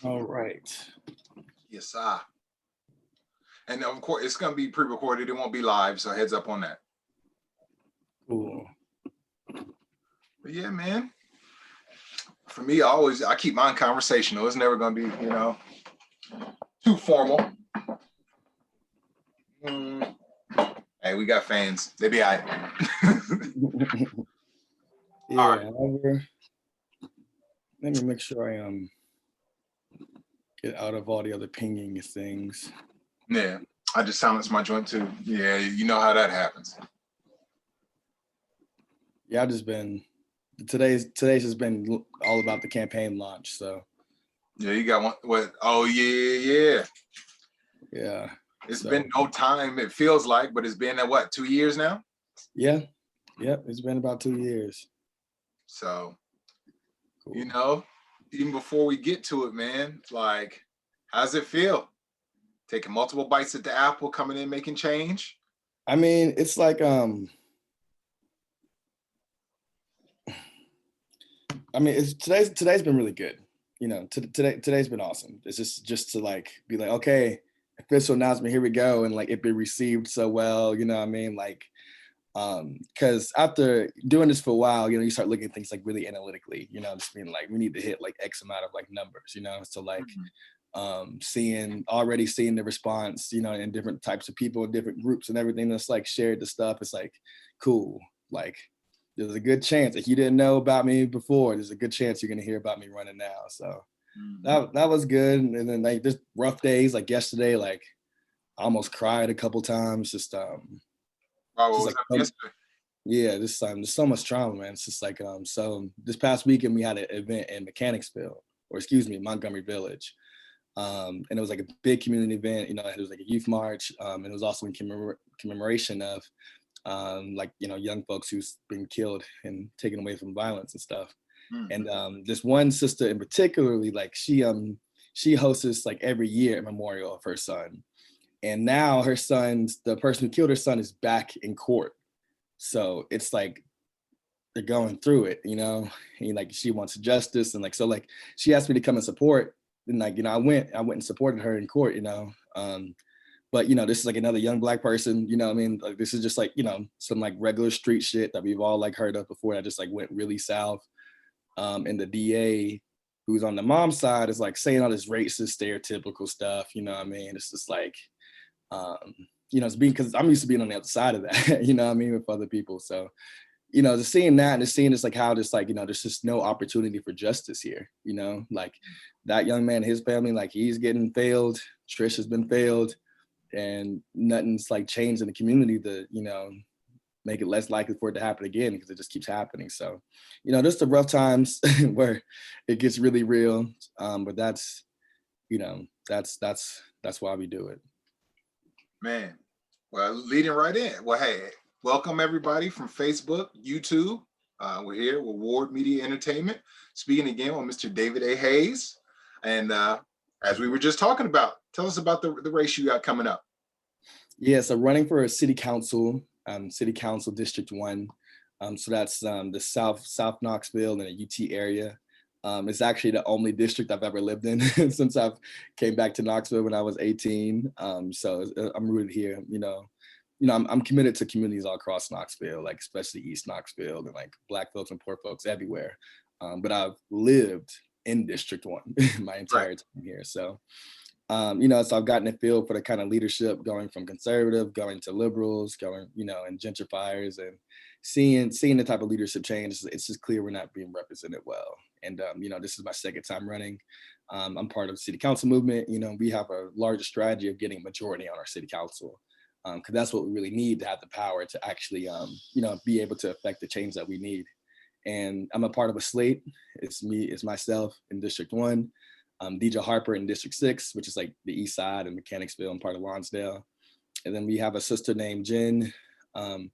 All right. Yes, sir. And of course, it's going to be pre-recorded. It won't be live, so heads up on that. Cool. But yeah, man. For me, I keep mine conversational. It's never going to be, too formal. Hey, we got fans. They be all right. Yeah. All right. Let me make sure I get out of all the other pinging things. Yeah, I just silenced my joint too. Yeah, you know how that happens. Yeah, I've just been today's has been all about the campaign launch. So yeah, you got one. What? Oh yeah. It's been no time. It feels like, but it's been 2 years now. Yeah, it's been about 2 years. So, cool. Even before we get to it, man, like, how's it feel? Taking multiple bites at the apple, coming in, making change. I mean, it's like today's been really good. Today's been awesome. It's just to like be like, okay, official announcement, here we go, and like it be received so well. You know what I mean? Like, because after doing this for a while, you start looking at things like really analytically. Just being like, we need to hit like X amount of like numbers. So like. Already seeing the response, in different types of people, different groups and everything that's like shared the stuff. It's like, cool. Like there's a good chance if you didn't know about me before, there's a good chance you're going to hear about me running now. So that was good. And then like there's rough days like yesterday, like I almost cried a couple times. Yeah, this time there's so much trauma, man. It's just like, so this past weekend we had an event in Montgomery Village. And it was like a big community event, it was like a youth march. And it was also in commemoration of young folks who's been killed and taken away from violence and stuff. And this one sister in particularly, like she hosts like every year a memorial of her son. And now the person who killed her son is back in court. So it's like they're going through it, and like she wants justice. And like, so like she asked me to come and support. And like, I went and supported her in court, but this is like another young Black person, I mean, like this is just like, some like regular street shit that we've all like heard of before that just like went really south. And the DA who's on the mom's side is like saying all this racist, stereotypical stuff, what I mean? It's just like, it's because I'm used to being on the other side of that, what I mean, with other people. So, just seeing that and just seeing just like how just like, there's just no opportunity for justice here, like that young man and his family, like he's getting failed. Trish has been failed, and nothing's like changed in the community to, make it less likely for it to happen again, because it just keeps happening. So, just the rough times where it gets really real. But that's why we do it. Man, well, leading right in. Well, hey, welcome everybody from Facebook, YouTube. We're here with Ward Media Entertainment. Speaking again with Mr. David A. Hayes. And as we were just talking about, tell us about the race you got coming up. Yeah, so running for a city council District 1. So that's the South Knoxville and the UT area. It's actually the only district I've ever lived in since I've came back to Knoxville when I was 18. So I'm rooted here, I'm committed to communities all across Knoxville, like especially East Knoxville and like Black folks and poor folks everywhere. But I've lived in District 1 my entire time here. So, so I've gotten a feel for the kind of leadership going from conservative, going to liberals, going, and gentrifiers, and seeing the type of leadership change. It's just clear we're not being represented well. And, this is my second time running. I'm part of the city council movement. We have a larger strategy of getting a majority on our city council. Because that's what we really need to have the power to actually, be able to affect the change that we need. And I'm a part of a slate. It's myself in District 1, DJ Harper in District 6, which is like the east side and Mechanicsville and part of Lonsdale. And then we have a sister named Jen Mac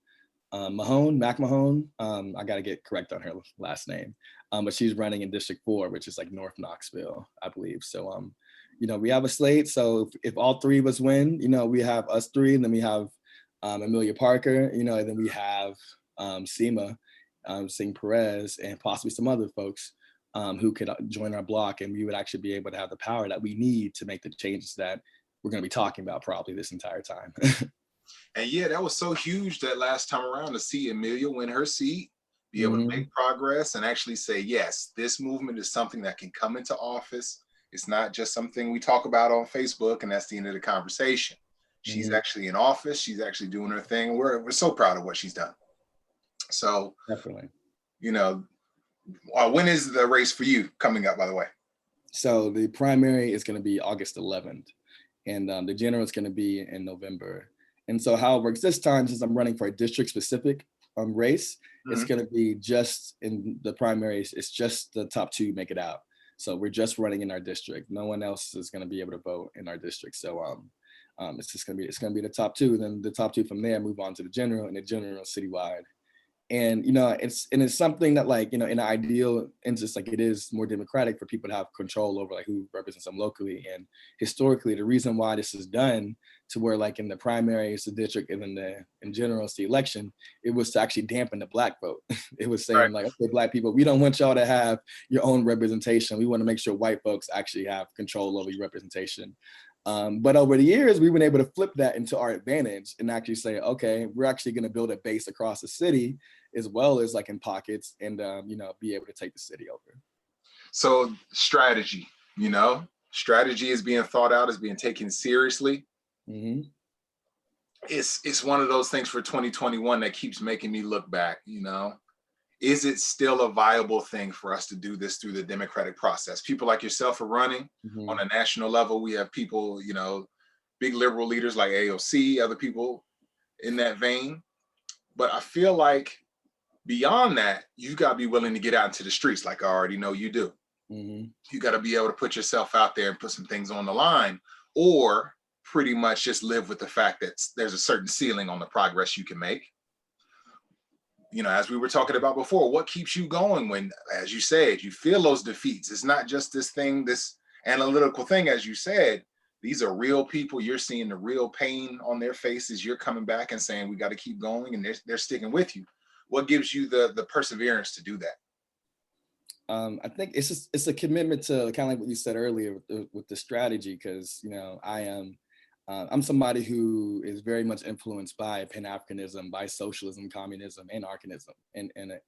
Mahone. I got to get correct on her last name. But she's running in District 4, which is like North Knoxville, I believe. So, we have a slate. So if all three of us win, we have us three, and then we have Amelia Parker, and then we have Seema, Singh Perez, and possibly some other folks who could join our block, and we would actually be able to have the power that we need to make the changes that we're going to be talking about probably this entire time. And yeah, that was so huge that last time around to see Amelia win her seat, be able to Mm-hmm. make progress and actually say, yes, this movement is something that can come into office. It's not just something we talk about on Facebook and that's the end of the conversation. She's Mm-hmm. actually in office. She's actually doing her thing. We're so proud of what she's done. So, Definitely. you know, when is the race for you coming up, by the way? So the primary is going to be August 11th, and the general is going to be in November. And so how it works this time, since I'm running for a district-specific race, it's going to be just in the primaries. It's just the top two make it out. So we're just running in our district. No one else is going to be able to vote in our district. So it's going to be the top two. Then the top two from there move on to the general, and the general citywide. And it's something that, like, in an ideal and just like it is more democratic for people to have control over like who represents them locally. And historically, the reason why this is done to where, like, in the primaries, the district, and then in general it's the election, it was to actually dampen the Black vote. It was saying, Right. like, okay, Black people, we don't want y'all to have your own representation. We want to make sure white folks actually have control over your representation. But over the years, we've been able to flip that into our advantage and actually say, okay, we're actually going to build a base across the city as well as like in pockets, and be able to take the city over. So strategy, strategy is being thought out, is being taken seriously. Mm-hmm. It's one of those things for 2021 that keeps making me look back. Is it still a viable thing for us to do this through the democratic process? People like yourself are running on a national level. We have people, big liberal leaders like AOC, other people in that vein. But I feel like beyond that, you got to be willing to get out into the streets, like I already know you do. Mm-hmm. You got to be able to put yourself out there and put some things on the line, or pretty much just live with the fact that there's a certain ceiling on the progress you can make. As we were talking about before, what keeps you going when, as you said, you feel those defeats? It's not just this analytical thing, as you said. These are real people. You're seeing the real pain on their faces. You're coming back and saying, we got to keep going, and they're sticking with you. What gives you the perseverance to do that? I think it's a commitment to kind of like what you said earlier with the strategy, because I'm somebody who is very much influenced by Pan-Africanism, by socialism, communism, and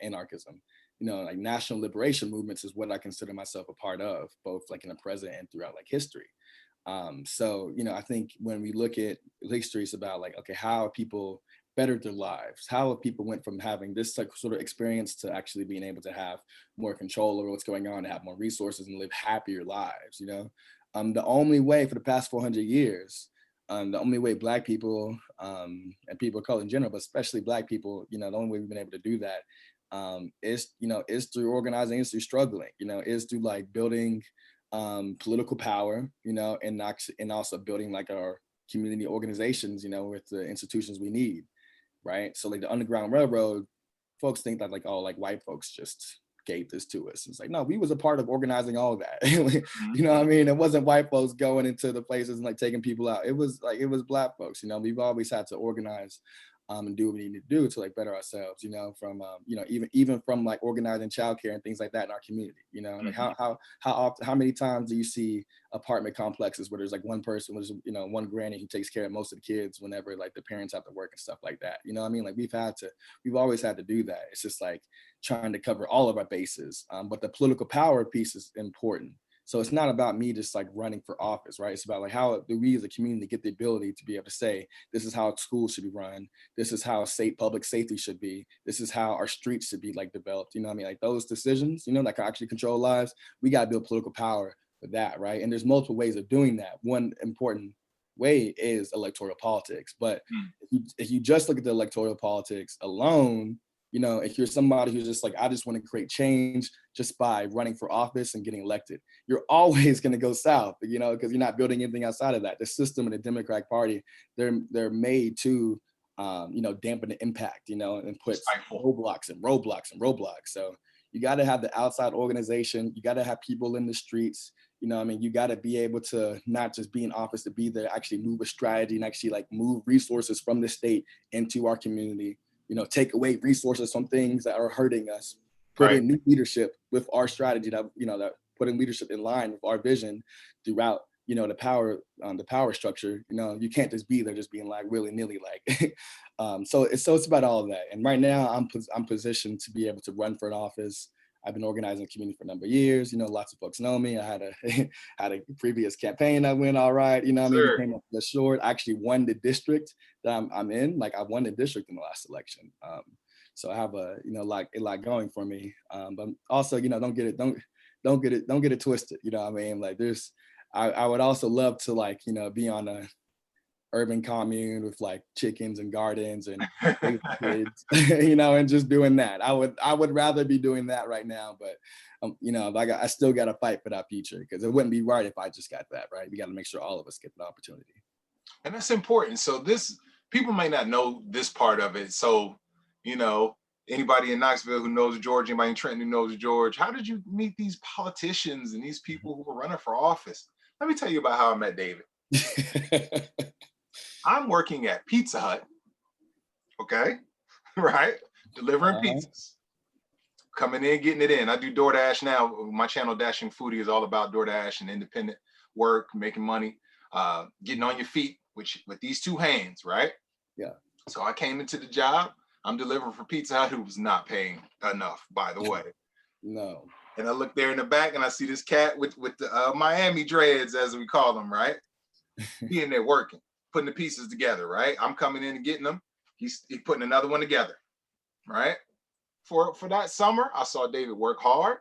anarchism. Like national liberation movements is what I consider myself a part of, both like in the present and throughout like history. So I think when we look at history, it's about like, okay, how have people bettered their lives? How have people went from having this like sort of experience to actually being able to have more control over what's going on, to have more resources and live happier lives? The only way for the past 400 years, the only way Black people and people of color in general, but especially Black people, the only way we've been able to do that is through organizing, is through struggling, is through like building political power, and also building like our community organizations, with the institutions we need, right? So like the Underground Railroad, folks think that like, oh, like white folks just gave this to us. It's like, no, we was a part of organizing all of that. You know what I mean? It wasn't white folks going into the places and like taking people out. It was Black folks. We've always had to organize and do what we need to do to like better ourselves, from even from like organizing childcare and things like that in our community. Like how many times do you see apartment complexes where there's like one person, one granny who takes care of most of the kids whenever like the parents have to work and stuff like that. I mean? Like we've always had to do that. It's just like trying to cover all of our bases. But the political power piece is important. So it's not about me just like running for office, right? It's about like how do we as a community get the ability to be able to say, this is how schools should be run. This is how public safety should be. This is how our streets should be like developed. I mean? Like those decisions, that can actually control lives. We got to build political power for that, right? And there's multiple ways of doing that. One important way is electoral politics. But if you just look at the electoral politics alone, if you're somebody who's just like, I just want to create change just by running for office and getting elected, you're always going to go south, because you're not building anything outside of that. The system and the Democratic Party, they're made to, dampen the impact, and put roadblocks and roadblocks and roadblocks. So you got to have the outside organization. You got to have people in the streets. I mean, you got to be able to not just be in office, to be there, actually move a strategy and actually like move resources from the state into our community. Take away resources from things that are hurting us, Right. putting new leadership with our strategy that, that putting leadership in line with our vision throughout, the power structure. You can't just be there just being like willy-nilly like. So it's about all of that. And right now I'm positioned to be able to run for an office. I've been organizing the community for a number of years. Lots of folks know me. I had a had a previous campaign that went all right. We Sure. came up just short. I actually won the district that I'm in. Like, I won the district in the last election. So I have a like a lot going for me. But also, don't get it twisted. Like, I would also love to, like, be on a urban commune with like chickens and gardens and raising kids, and just doing that. I would rather be doing that right now, but I still got to fight for that future, because it wouldn't be right if I just got that. Right, we got to make sure all of us get the opportunity. And that's important. So people may not know this part of it. So, anybody in Knoxville who knows George, anybody in Trenton who knows George, how did you meet these politicians and these people who were running for office? Let me tell you about how I met David. I'm working at Pizza Hut, okay, right? Delivering pizzas, coming in, getting it in. I do DoorDash now. My channel, Dashing Foodie, is all about DoorDash and independent work, making money, getting on your feet with these two hands, right? Yeah. So I came into the job. I'm delivering for Pizza Hut, who was not paying enough, by the way. No. And I look there in the back and I see this cat with the Miami dreads, as we call them, right? He in there working, putting the pieces together, right? I'm coming in and getting them. He's putting another one together, right? For that summer, I saw David work hard.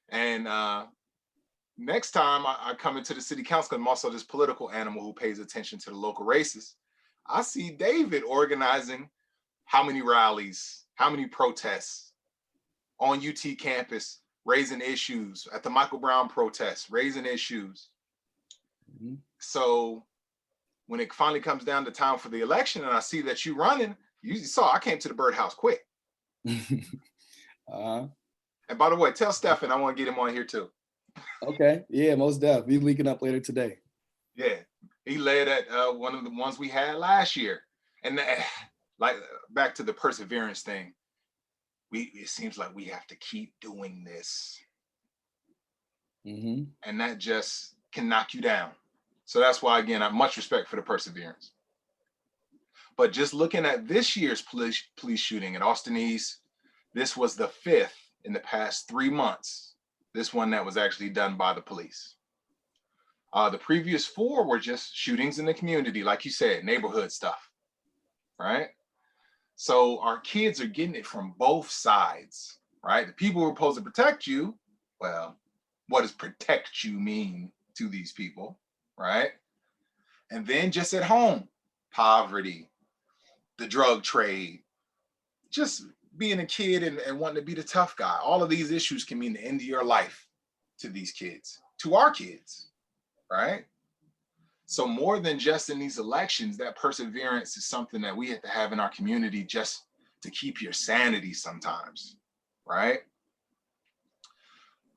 And next time I come into the city council, I'm also this political animal who pays attention to the local races. I see David organizing how many rallies, how many protests on UT campus, raising issues at the Michael Brown protests, raising issues. Mm-hmm. So when it finally comes down to time for the election and I see that you running, you saw I came to the birdhouse quick. And by the way, tell Stefan I want to get him on here too. Okay, yeah, most definitely. Be leaking up later today. Yeah, he led at one of the ones we had last year. And like, back to the perseverance thing, it seems like we have to keep doing this. Mm-hmm. And that just can knock you down. So that's why, again, I have much respect for the perseverance. But just looking at this year's police shooting at Austin East, this was the 5th in the past 3 months. This one that was actually done by the police. The previous 4 were just shootings in the community, like you said, neighborhood stuff, right? So our kids are getting it from both sides, right? The people who are supposed to protect you, well, what does protect you mean to these people, right? And then just at home, poverty, the drug trade, just being a kid and wanting to be the tough guy. All of these issues can mean the end of your life to these kids, to our kids, right? So more than just in these elections, that perseverance is something that we have to have in our community just to keep your sanity sometimes, right?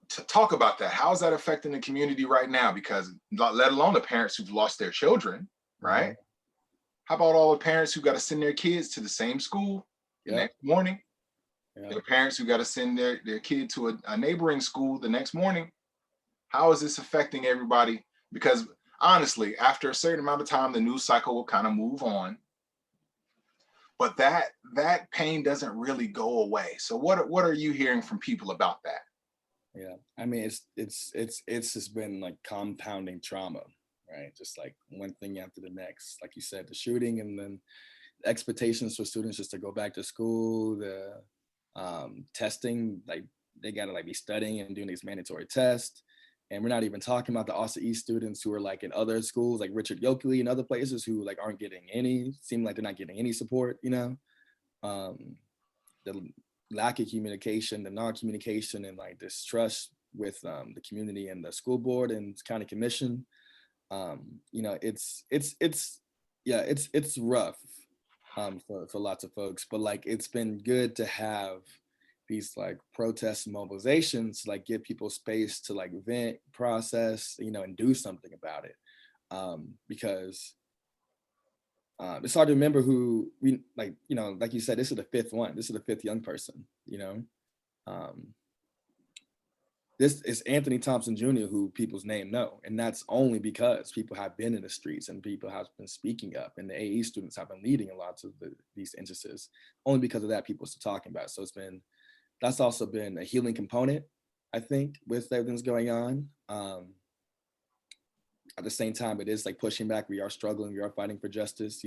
To talk about that, how is that affecting the community right now? Because let alone the parents who've lost their children, right? Mm-hmm. How about all the parents who got to send their kids to the same school the next morning? Their parents who got to send their kid to a neighboring school the next morning. How is this affecting everybody? Because honestly, after a certain amount of time, the news cycle will kind of move on. But that pain doesn't really go away. So what are you hearing from people about that? Yeah, I mean, it's just been like compounding trauma, right? Just like one thing after the next. Like you said, the shooting, and then the expectations for students just to go back to school, the testing, like they gotta like be studying and doing these mandatory tests. And we're not even talking about the Austin East students who are like in other schools, like Richard Yokley and other places, who like aren't getting seem like they're not getting any support, the lack of communication, the non-communication, and like distrust with the community and the school board and county commission. It's rough for lots of folks, but like it's been good to have these like protests and mobilizations, like give people space to like vent, process, and do something about it. Because it's hard to remember who we like, like you said, this is the 5th one. This is the 5th young person, This is Anthony Thompson Jr., who people's name know. And that's only because people have been in the streets and people have been speaking up, and the AE students have been leading a lot of these instances. Only because of that, people are still talking about it. So that's also been a healing component, I think, with everything's going on. At the same time, it is like pushing back. We are struggling, we are fighting for justice,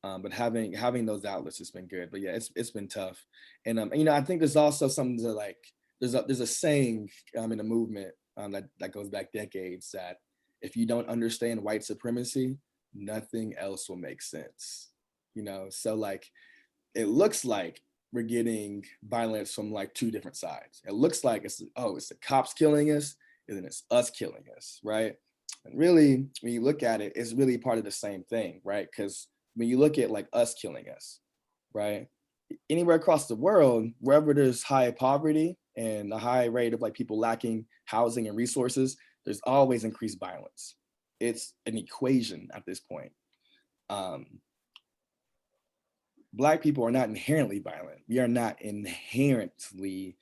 but having those outlets has been good. But yeah, it's been tough. And I think there's also something to like, there's a saying in the movement that goes back decades, that if you don't understand white supremacy, nothing else will make sense. So like, it looks like we're getting violence from like two different sides. It looks like it's the cops killing us, and then it's us killing us, right? And really, when you look at it, it's really part of the same thing, right? Because when you look at like us killing us, right? Anywhere across the world, wherever there's high poverty and a high rate of like people lacking housing and resources, there's always increased violence. It's an equation at this point. Black people are not inherently violent. We are not inherently,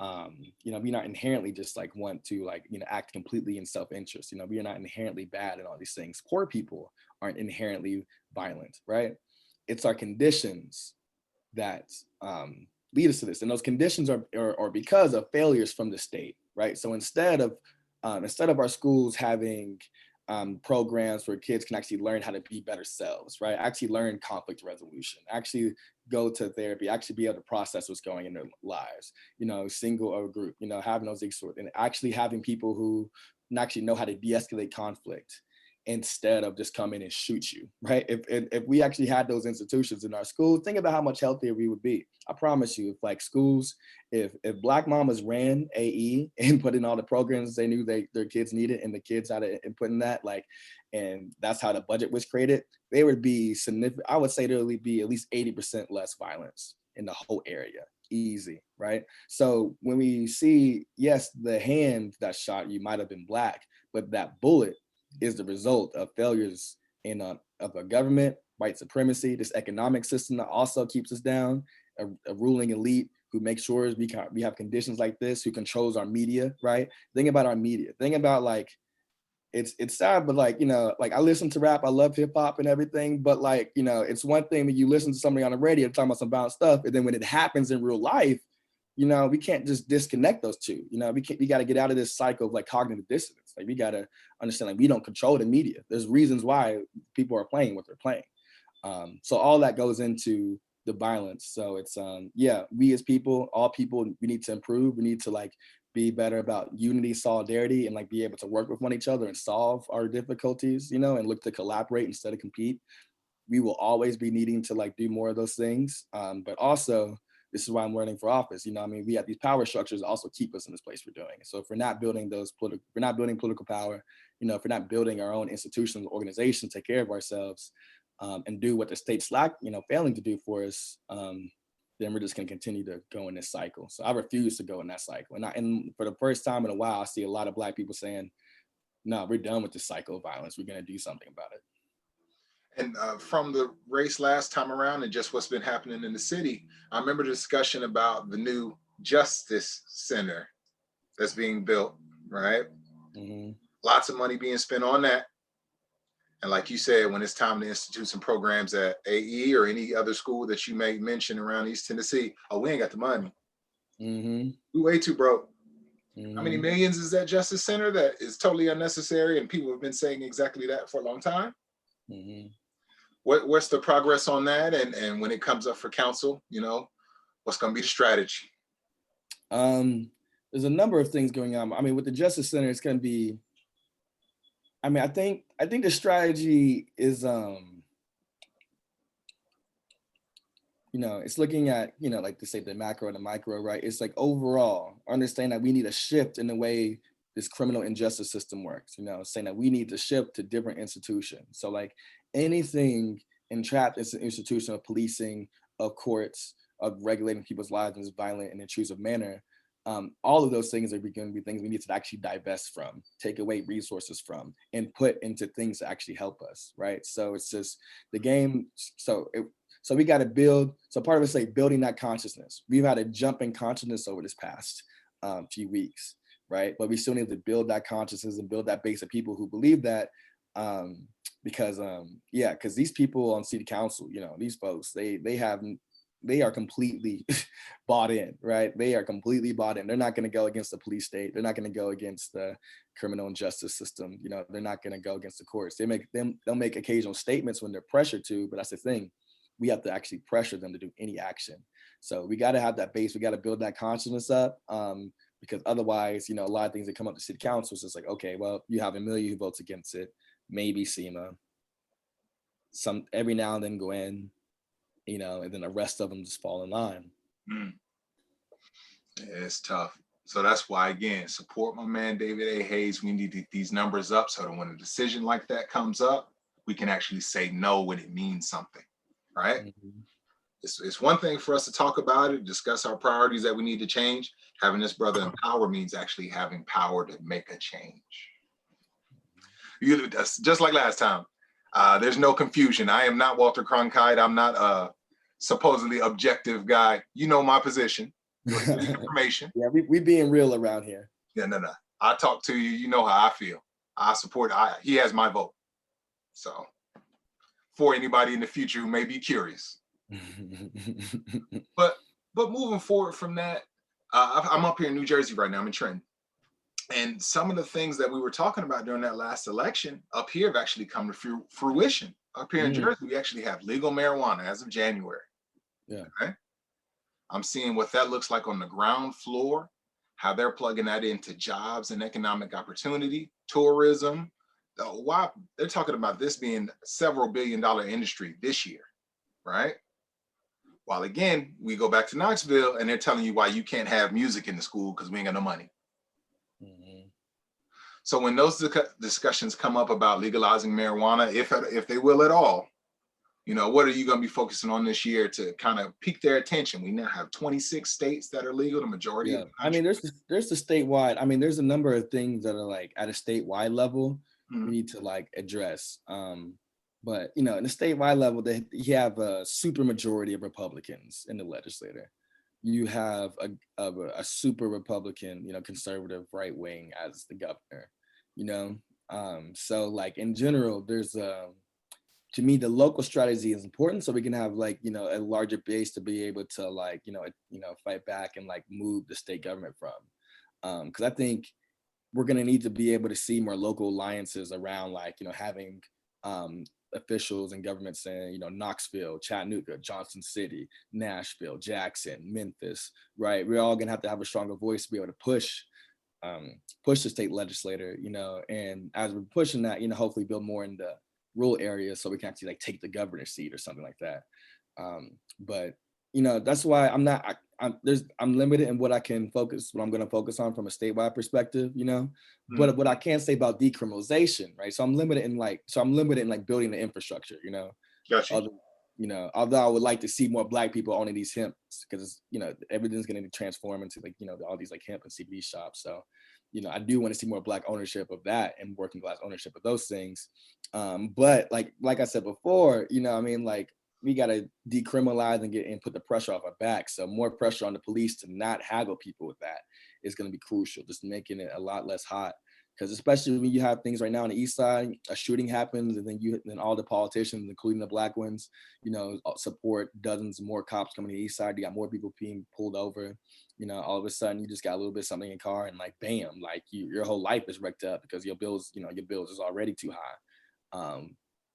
we're not inherently just like want to like, act completely in self-interest. We are not inherently bad and all these things. Poor people aren't inherently violent, right? It's our conditions that lead us to this. And those conditions are because of failures from the state, right? So instead of our schools having programs where kids can actually learn how to be better selves, right? Actually learn conflict resolution, actually go to therapy, actually be able to process what's going in their lives, single or group, having those sort, and actually having people who actually know how to de-escalate conflict instead of just come in and shoot you, right? If we actually had those institutions in our schools, think about how much healthier we would be. I promise you, if like schools, if Black mamas ran AE and put in all the programs they knew their kids needed, and the kids had to input in that, like, and that's how the budget was created, there would be significant, I would say there would be at least 80% less violence in the whole area. Easy, right? So when we see, yes, the hand that shot you might have been Black, but that bullet is the result of failures of a government, white supremacy, this economic system that also keeps us down, a ruling elite who makes sure we have conditions like this, who controls our media, right? Think about our media. Think about like, it's sad, but like, like I listen to rap, I love hip hop and everything, but like, it's one thing when you listen to somebody on the radio talking about some violent stuff, and then when it happens in real life, we can't just disconnect those two. We got to get out of this cycle of like cognitive dissonance. Like we got to understand, like we don't control the media. There's reasons why people are playing what they're playing. So all that goes into the violence. So it's we as people, all people, we need to improve. We need to like be better about unity, solidarity, and like be able to work with one each other and solve our difficulties, and look to collaborate instead of compete. We will always be needing to like do more of those things. But also, this is why I'm running for office. We have these power structures also keep us in this place we're doing. So if we're not building political power, if we're not building our own institutions, organizations, take care of ourselves, and do what the state's failing to do for us, then we're just going to continue to go in this cycle. So I refuse to go in that cycle. And for the first time in a while, I see a lot of Black people saying, no, we're done with this cycle of violence. We're going to do something about it. And from the race last time around and just what's been happening in the city, I remember the discussion about the new Justice Center that's being built, right? Mm-hmm. Lots of money being spent on that. And like you said, when it's time to institute some programs at AE or any other school that you may mention around East Tennessee, we ain't got the money. Mm-hmm. We way too broke. Mm-hmm. How many millions is that Justice Center that is totally unnecessary? And people have been saying exactly that for a long time. Mm-hmm. What's the progress on that? And when it comes up for council, what's going to be the strategy? There's a number of things going on. With the Justice Center, it's going to be, I think the strategy is, it's looking at, like to say the macro and the micro, right? It's like overall, understand that we need a shift in the way this criminal injustice system works, saying that we need to shift to different institutions. So like anything entrapped in an institution of policing, of courts, of regulating people's lives in this violent and intrusive manner, all of those things are going to be things we need to actually divest from, take away resources from, and put into things that actually help us, right? So it's just the game. So So we got to build. So part of it's like building that consciousness. We've had a jump in consciousness over this past few weeks, right? But we still need to build that consciousness and build that base of people who believe that. Because because these people on city council, these folks, they are completely bought in, right? They are completely bought in. They're not going to go against the police state. They're not going to go against the criminal and justice system. They're not going to go against the courts. They'll make occasional statements when they're pressured to, but that's the thing. We have to actually pressure them to do any action. So we got to have that base. We got to build that consciousness up. Because otherwise, a lot of things that come up to city council is just like, okay, well, you have Amelia who votes against it, maybe SEMA, some every now and then Gwen, and then the rest of them just fall in line. Yeah, it's tough. So that's why, again, support my man, David A. Hayes. We need these numbers up so that when a decision like that comes up, we can actually say no when it means something, right? Mm-hmm. It's one thing for us to talk about it, discuss our priorities that we need to change. Having this brother in power means actually having power to make a change. Just like last time, there's no confusion. I am not Walter Cronkite. I'm not a supposedly objective guy. You know my position. Information. Yeah, we being real around here. Yeah, no. I talk to you. You know how I feel. I support. He has my vote. So, for anybody in the future who may be curious. but moving forward from that, I'm up here in New Jersey right now. I'm in Trenton. And some of the things that we were talking about during that last election up here have actually come to fruition. Up here in Jersey, we actually have legal marijuana as of January. Yeah. Okay. I'm seeing what that looks like on the ground floor, how they're plugging that into jobs and economic opportunity, tourism. Why they're talking about this being several billion-dollar industry this year, right? While again, we go back to Knoxville and they're telling you why you can't have music in the school because we ain't got no money. Mm-hmm. So when those discussions come up about legalizing marijuana, if they will at all, what are you going to be focusing on this year to kind of pique their attention? We now have 26 states that are legal, the majority. Yeah, I mean, there's the statewide. I mean, there's a number of things that are like at a statewide level we need to like address. But in the statewide level, you have a super majority of Republicans in the legislature. You have a super Republican, conservative right wing as the governor. So like in general, there's to me, the local strategy is important so we can have like, a larger base to be able to like, fight back and like move the state government from. Because I think we're going to need to be able to see more local alliances around like, having officials and governments in, Knoxville, Chattanooga, Johnson City, Nashville, Jackson, Memphis, right? We're all going to have a stronger voice to be able to push the state legislator, and as we're pushing that, hopefully build more in the rural areas so we can actually like take the governor's seat or something like that. But that's why I'm limited in what I'm going to focus on from a statewide perspective, but what I can say about decriminalization, right? So I'm limited in like building the infrastructure, Gotcha. Although I would like to see more Black people owning these hemp because everything's going to transform into like all these like hemp and CBD shops. So I do want to see more Black ownership of that and working class ownership of those things. But like I said before, like we got to decriminalize and put the pressure off our back. So more pressure on the police to not haggle people with that is going to be crucial, just making it a lot less hot. Because especially when you have things right now on the east side, a shooting happens, and then all the politicians, including the Black ones, support dozens more cops coming to the east side. You got more people being pulled over. All of a sudden you just got a little bit of something in your car, and like bam, like your whole life is wrecked up because your bills is already too high.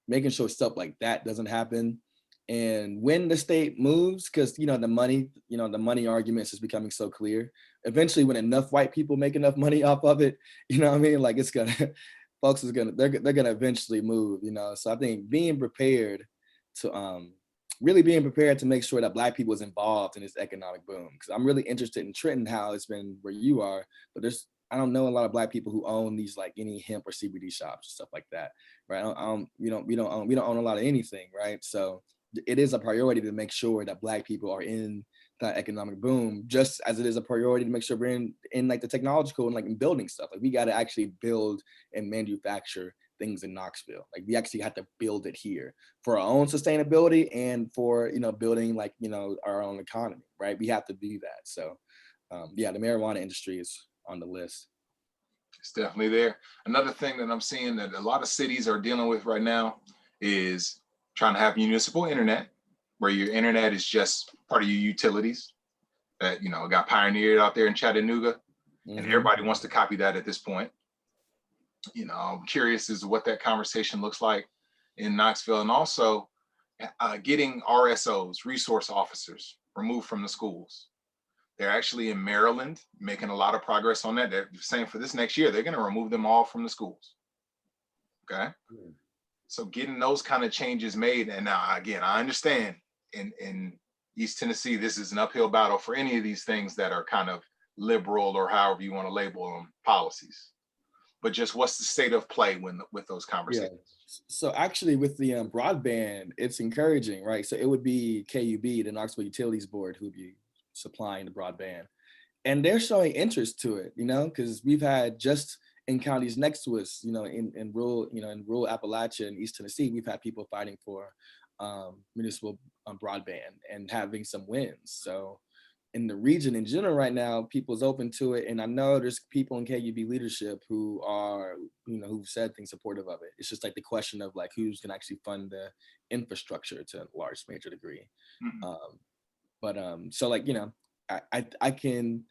Making sure stuff like that doesn't happen. And when the state moves, because the money arguments is becoming so clear. Eventually, when enough white people make enough money off of it, like it's gonna, they're gonna eventually move. So I think being prepared to really being prepared to make sure that Black people is involved in this economic boom. Because I'm really interested in Trenton, how it's been where you are, but I don't know a lot of Black people who own these like any hemp or CBD shops or stuff like that, right? We don't own a lot of anything, right? So it is a priority to make sure that Black people are in that economic boom, just as it is a priority to make sure we're in like the technological and like in building stuff. Like we got to actually build and manufacture things in Knoxville. Like we actually had to build it here for our own sustainability and for, building like, our own economy, right? We have to do that. So yeah, the marijuana industry is on the list. It's definitely there. Another thing that I'm seeing that a lot of cities are dealing with right now is trying to have municipal internet, where your internet is just part of your utilities that, got pioneered out there in Chattanooga, and everybody wants to copy that at this point. I'm curious as to what that conversation looks like in Knoxville, and also getting RSOs, resource officers, removed from the schools. They're actually in Maryland making a lot of progress on that. They're saying for this next year, they're going to remove them all from the schools. Okay. So getting those kind of changes made. And now, again, I understand in East Tennessee, this is an uphill battle for any of these things that are kind of liberal or however you want to label them policies. But just what's the state of play with those conversations? Yeah. So actually with the broadband, it's encouraging, right? So it would be KUB, the Knoxville Utilities Board, who'd be supplying the broadband. And they're showing interest to it, because we've had just in counties next to us, in rural Appalachia and East Tennessee, we've had people fighting for municipal broadband and having some wins. So in the region in general right now, people's open to it. And I know there's people in KUB leadership who are, who've said things supportive of it. It's just like the question of like, who's gonna actually fund the infrastructure to a large major degree. So like, I can,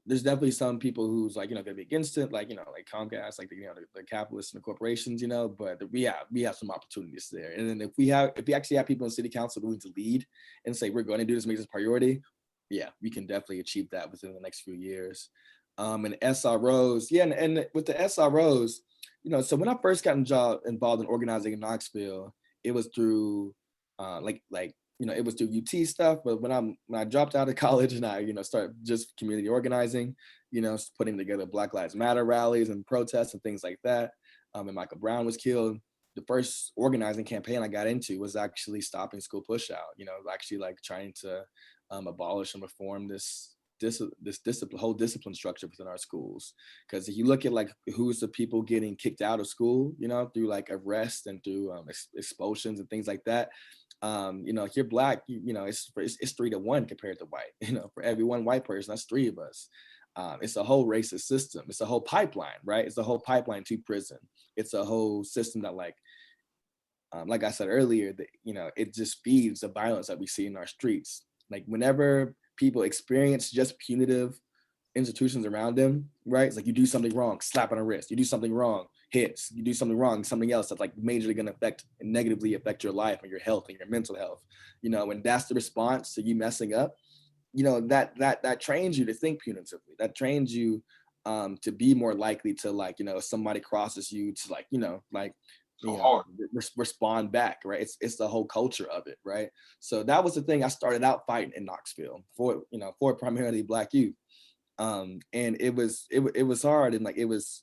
there's definitely some people who's like, gonna be against it, like, like Comcast, like the capitalists and the corporations, but we have some opportunities there. And then if we actually have people in city council willing to lead and say, we're going to do this, make this a priority, yeah, we can definitely achieve that within the next few years. And SROs, yeah, and with the SROs, so when I first got involved in organizing in Knoxville, it was through it was through UT stuff, but when I dropped out of college and I, started just community organizing, putting together Black Lives Matter rallies and protests and things like that. And Michael Brown was killed. The first organizing campaign I got into was actually stopping school push out, actually like trying to abolish and reform this whole discipline structure within our schools. Because if you look at like who's the people getting kicked out of school, through like arrest and through expulsions and things like that, if you're Black, it's 3-1 compared to white. For every one white person, that's 3 of us. It's a whole racist system. It's a whole pipeline, right? It's a whole pipeline to prison. It's a whole system that like I said earlier, that it just feeds the violence that we see in our streets. Like whenever people experience just punitive institutions around them, right? It's like you do something wrong, slap on a wrist. You do something wrong, hits. You do something wrong, something else that's like majorly going to negatively affect your life and your health and your mental health. When that's the response to you messing up, that trains you to think punitively. That trains you to be more likely to like, if somebody crosses you, to like, respond back, right? It's the whole culture of it, right? So that was the thing I started out fighting in Knoxville for primarily Black youth. And it was hard, and like it was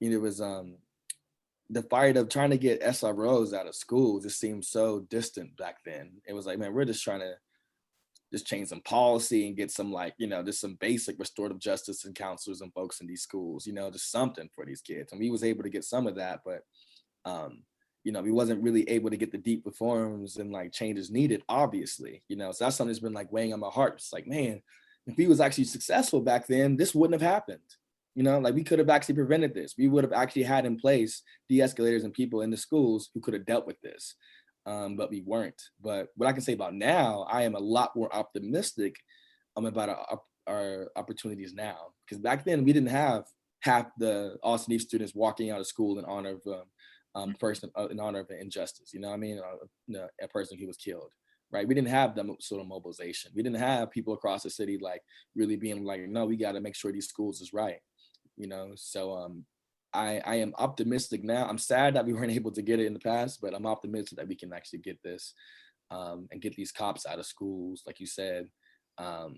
the fight of trying to get SROs out of school just seemed so distant back then. It was like, man, we're just trying to just change some policy and get some like, just some basic restorative justice and counselors and folks in these schools, just something for these kids. And we was able to get some of that, but we wasn't really able to get the deep reforms and like changes needed, obviously, so that's something that's been like weighing on my heart. It's like, man, if we was actually successful back then, this wouldn't have happened. Like we could have actually prevented this. We would have actually had in place de-escalators and people in the schools who could have dealt with this, but we weren't. But what I can say about now, I am a lot more optimistic about our opportunities now, because back then we didn't have half the Austin East students walking out of school in honor of person in honor of an injustice. A person who was killed. Right, we didn't have that sort of mobilization. We didn't have people across the city like really being like, no, we got to make sure these schools is right. So I am optimistic now. I'm sad that we weren't able to get it in the past, but I'm optimistic that we can actually get this and get these cops out of schools, like you said, because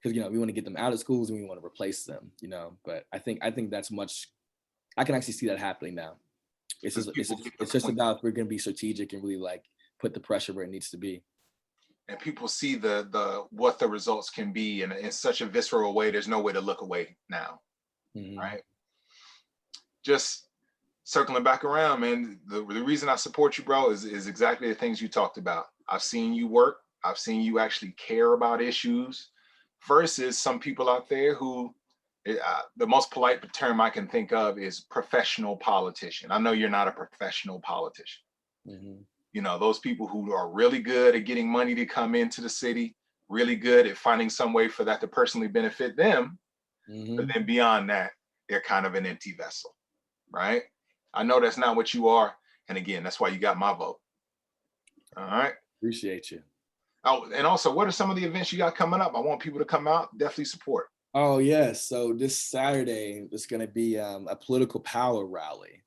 we want to get them out of schools and we want to replace them. But I think that's much. I can actually see that happening now. It's just about if we're going to be strategic and really like put the pressure where it needs to be. And people see the what the results can be in such a visceral way. There's no way to look away now, right? Just circling back around, man, the reason I support you, bro, is exactly the things you talked about. I've seen you work. I've seen you actually care about issues versus some people out there who, the most polite term I can think of is professional politician. I know you're not a professional politician. Mhm. You know, those people who are really good at getting money to come into the city, really good at finding some way for that to personally benefit them. But Mhm. then beyond that, they're kind of an empty vessel, right? I know that's not what you are. And again, that's why you got my vote. All right. Appreciate you. Oh, and also, what are some of the events you got coming up? I want people to come out, definitely support. Oh yes. So this Saturday is going to be a political power rally.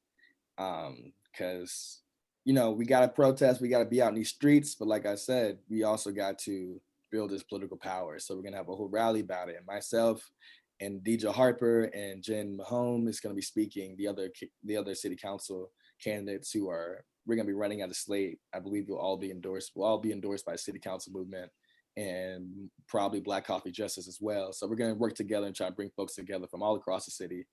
Because we got to protest, we got to be out in these streets, but like I said, we also got to build this political power. So we're gonna have a whole rally about it. And myself and DJ Harper and Jen Mahone is gonna be speaking. The other city council candidates who are we're gonna be running out of slate. I believe will all be endorsed. Will all be endorsed by city council movement and probably Black Coffee Justice as well. So we're gonna work together and try to bring folks together from all across the city,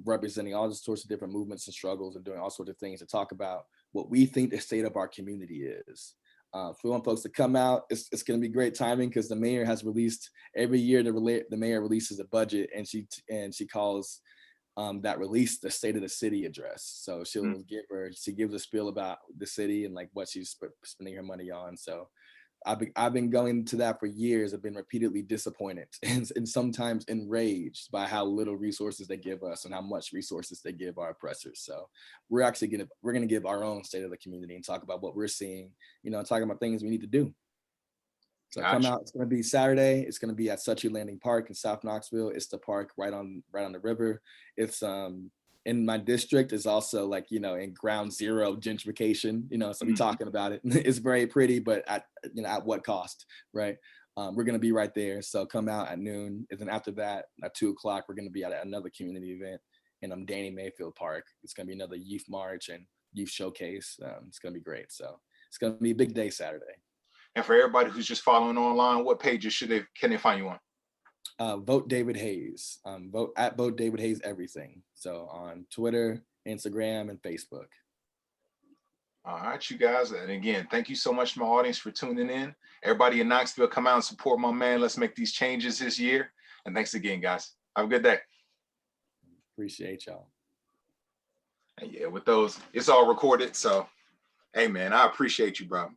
representing all sorts of different movements and struggles and doing all sorts of things to talk about what we think the state of our community is. If we want folks to come out, it's going to be great timing because the mayor has released every year. The mayor releases a budget, and she calls that release the State of the City address. So she gives a spiel about the city and like what she's spending her money on. So I've been going to that for years. I've been repeatedly disappointed and sometimes enraged by how little resources they give us and how much resources they give our oppressors. So we're gonna give our own state of the community and talk about what we're seeing, talking about things we need to do. So come Gotcha. out. It's going to be Saturday. It's going to be at Suchy Landing Park in South Knoxville. It's the park right on the river. It's in my district is also like in ground zero gentrification. So we talking about it. It's very pretty, but at what cost, right? We're going to be right there. So come out at noon. And then after that, at 2:00, we're going to be at another community event in Danny Mayfield Park. It's going to be another youth march and youth showcase. It's going to be great. So it's going to be a big day Saturday. And for everybody who's just following online, what pages can they find you on? Vote David Hayes. Vote David Hayes everything. So on Twitter, Instagram, and Facebook. All right, you guys. And again, thank you so much to my audience for tuning in. Everybody in Knoxville, come out and support my man. Let's make these changes this year. And thanks again, guys. Have a good day. Appreciate y'all. And yeah, with those, it's all recorded. So, hey, man, I appreciate you, bro.